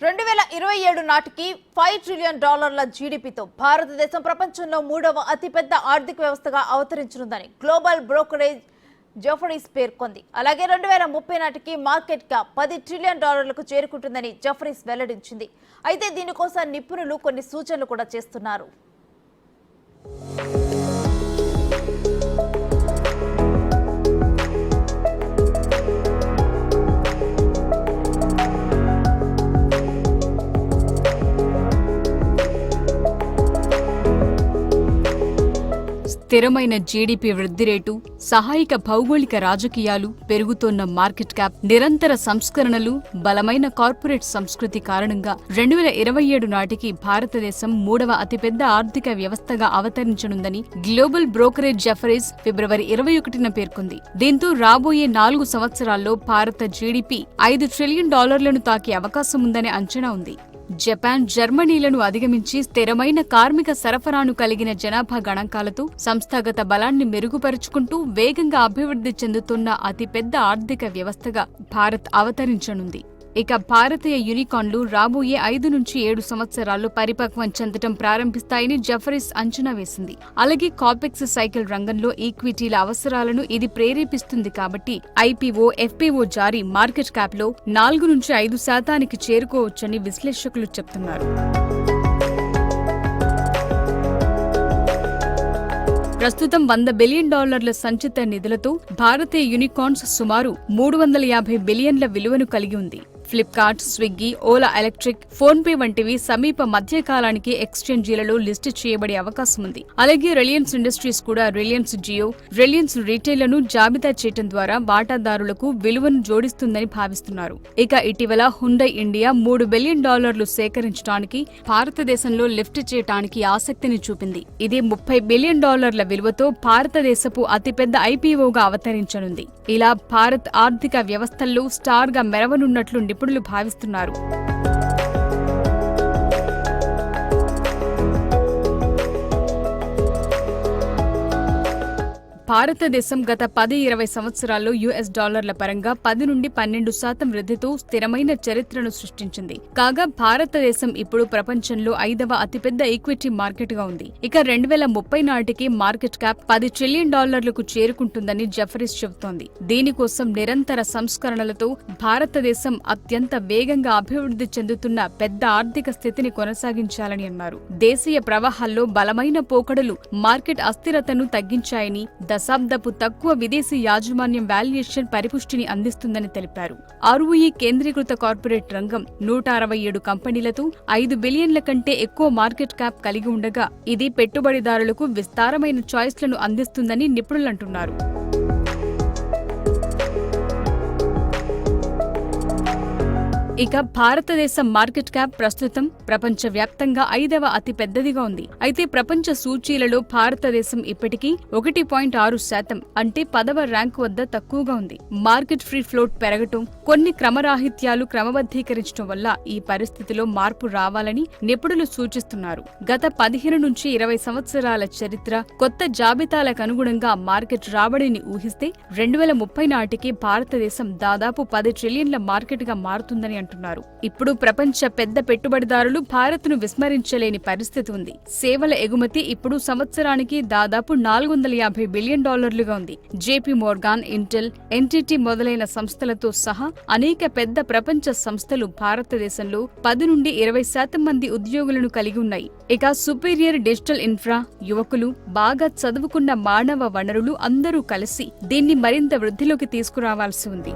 2027 నాటికి $5 ట్రిలియన్ జీడీపీతో భారతదేశం ప్రపంచంలో మూడవ అతిపెద్ద ఆర్థిక వ్యవస్థగా అవతరించనుందని గ్లోబల్ బ్రోకరేజ్ జెఫరీస్ పేర్కొంది. అలాగే 2030 నాటికి మార్కెట్ క్యాప్ $10 ట్రిలియన్ చేరుకుంటుందని జెఫరీస్ వెల్లడించింది. అయితే దీనికోసం నిపుణులు కొన్ని సూచనలు కూడా చేస్తున్నారు. స్థిరమైన జీడీపీ వృద్ధి రేటు, సహాయక భౌగోళిక రాజకీయాలు, పెరుగుతోన్న మార్కెట్ క్యాప్, నిరంతర సంస్కరణలు, బలమైన కార్పొరేట్ సంస్కృతి కారణంగా 2027 నాటికి భారతదేశం మూడవ అతిపెద్ద ఆర్థిక వ్యవస్థగా అవతరించనుందని గ్లోబల్ బ్రోకరేజ్ జెఫరీస్ ఫిబ్రవరి 21న పేర్కొంది. దీంతో రాబోయే 4 సంవత్సరాల్లో భారత జీడీపీ $5 ట్రిలియన్ తాకే అవకాశం ఉందనే అంచనా ఉంది. జపాన్, జర్మనీలను అధిగమించి స్థిరమైన కార్మిక సరఫరాను కలిగిన జనాభా గణాంకాలతో సంస్థాగత బలాన్ని మెరుగుపరుచుకుంటూ వేగంగా అభివృద్ధి చెందుతున్న అతిపెద్ద ఆర్థిక వ్యవస్థగా భారత్ అవతరించనుంది. ఇక భారతీయ యూనికార్న్లు రాబోయే 5 నుంచి 7 సంవత్సరాల్లో పరిపక్వం చెందడం ప్రారంభిస్తాయని జెఫరీస్ అంచనా వేసింది. అలాగే కాపెక్స్ సైకిల్ రంగంలో ఈక్విటీల అవసరాలను ఇది ప్రేరేపిస్తుంది కాబట్టి ఐపీఓ, ఎఫ్పీఓ జారీ మార్కెట్ క్యాప్లో 4 నుంచి 5% చేరుకోవచ్చని విశ్లేషకులు చెబుతున్నారు. ప్రస్తుతం $100 బిలియన్ సంచిత నిధులతో భారతీయ యూనికార్న్స్ సుమారు $350 బిలియన్ల విలువను కలిగి ఉంది. Flipkart, Swiggy, Ola electric, PhonePe వంటివి సమీప మధ్యకాలానికి ఎక్స్చేంజీలలో లిస్టు చేయబడే అవకాశం ఉంది. అలాగే రిలయన్స్ ఇండస్ట్రీస్ కూడా రిలయన్స్ జియో, రిలయన్స్ రీటైల్లను జాబితా చేయడం ద్వారా వాటాదారులకు విలువను జోడిస్తుందని భావిస్తున్నారు. ఇక ఇటీవల హుండై ఇండియా $3 బిలియన్ సేకరించడానికి భారతదేశంలో లిఫ్ట్ చేయడానికి ఆసక్తిని చూపింది. ఇది $30 బిలియన్ విలువతో భారతదేశపు అతిపెద్ద ఐపీఓగా అవతరించనుంది. ఇలా భారత్ ఆర్థిక వ్యవస్థల్లో స్టార్గా మెరవనున్నట్లు నిపుణులు భావిస్తున్నారు. భారతదేశం గత 10-20 సంవత్సరాల్లో US$ పరంగా 10 నుండి 12% వృద్ధితో స్థిరమైన చరిత్రను సృష్టించింది. కాగా భారతదేశం ఇప్పుడు ప్రపంచంలో 5వ అతిపెద్ద ఈక్విటీ మార్కెట్గా ఉంది. ఇక 2030 నాటికి మార్కెట్ క్యాప్ $10 ట్రిలియన్ చేరుకుంటుందని జెఫరీస్ చెబుతోంది. దీనికోసం నిరంతర సంస్కరణలతో భారతదేశం అత్యంత వేగంగా అభివృద్ధి చెందుతున్న పెద్ద ఆర్థిక స్థితిని కొనసాగించాలని అన్నారు. దేశీయ ప్రవాహాల్లో బలమైన పోకడలు మార్కెట్ అస్థిరతను తగ్గించాయని, దశాబ్దపు తక్కువ విదేశీ యాజమాన్యం వాల్యుయేషన్ పరిపుష్టిని అందిస్తుందని తెలిపారు. ROE కేంద్రీకృత కార్పొరేట్ రంగం 167 కంపెనీలతో $5 బిలియన్ల కంటే ఎక్కువ మార్కెట్ క్యాప్ కలిగి ఉండగా ఇది పెట్టుబడిదారులకు విస్తారమైన చాయిస్లను అందిస్తుందని నిపుణులంటున్నారు. ఇక భారతదేశం మార్కెట్ క్యాప్ ప్రస్తుతం ప్రపంచవ్యాప్తంగా 5వ అతి పెద్దదిగా ఉంది. అయితే ప్రపంచ సూచీలలో భారతదేశం ఇప్పటికీ 1.6% అంటే 10వ ర్యాంకు వద్ద తక్కువగా ఉంది. మార్కెట్ ఫ్రీ ఫ్లోట్ పెరగటం, కొన్ని క్రమరాహిత్యాలు క్రమబద్ధీకరించడం వల్ల ఈ పరిస్థితిలో మార్పు రావాలని నిపుణులు సూచిస్తున్నారు. గత 15 నుంచి 20 సంవత్సరాల చరిత్ర, కొత్త జాబితాలకు అనుగుణంగా మార్కెట్ రాబడిని ఊహిస్తే 2030 నాటికి భారతదేశం దాదాపు $10 ట్రిలియన్ల మార్కెట్గా మారుతుందని అంటున్నారు. ఇప్పుడు ప్రపంచ పెద్ద పెట్టుబడిదారులు భారత్ను విస్మరించలేని పరిస్థితి ఉంది. సేవల ఎగుమతి ఇప్పుడు సంవత్సరానికి దాదాపు $450 బిలియన్ ఉంది. జేపీ మోర్గాన్, ఇంటెల్, ఎన్టీటీ మొదలైన సంస్థలతో సహా అనేక పెద్ద ప్రపంచ సంస్థలు భారతదేశంలో 10 నుండి 20% మంది ఉద్యోగులను కలిగి ఉన్నాయి. ఇక సుపీరియర్ డిజిటల్ ఇన్ఫ్రా, యువకులు, బాగా చదువుకున్న మానవ వనరులు అందరూ కలిసి దీన్ని మరింత వృద్ధిలోకి తీసుకురావాల్సి ఉంది.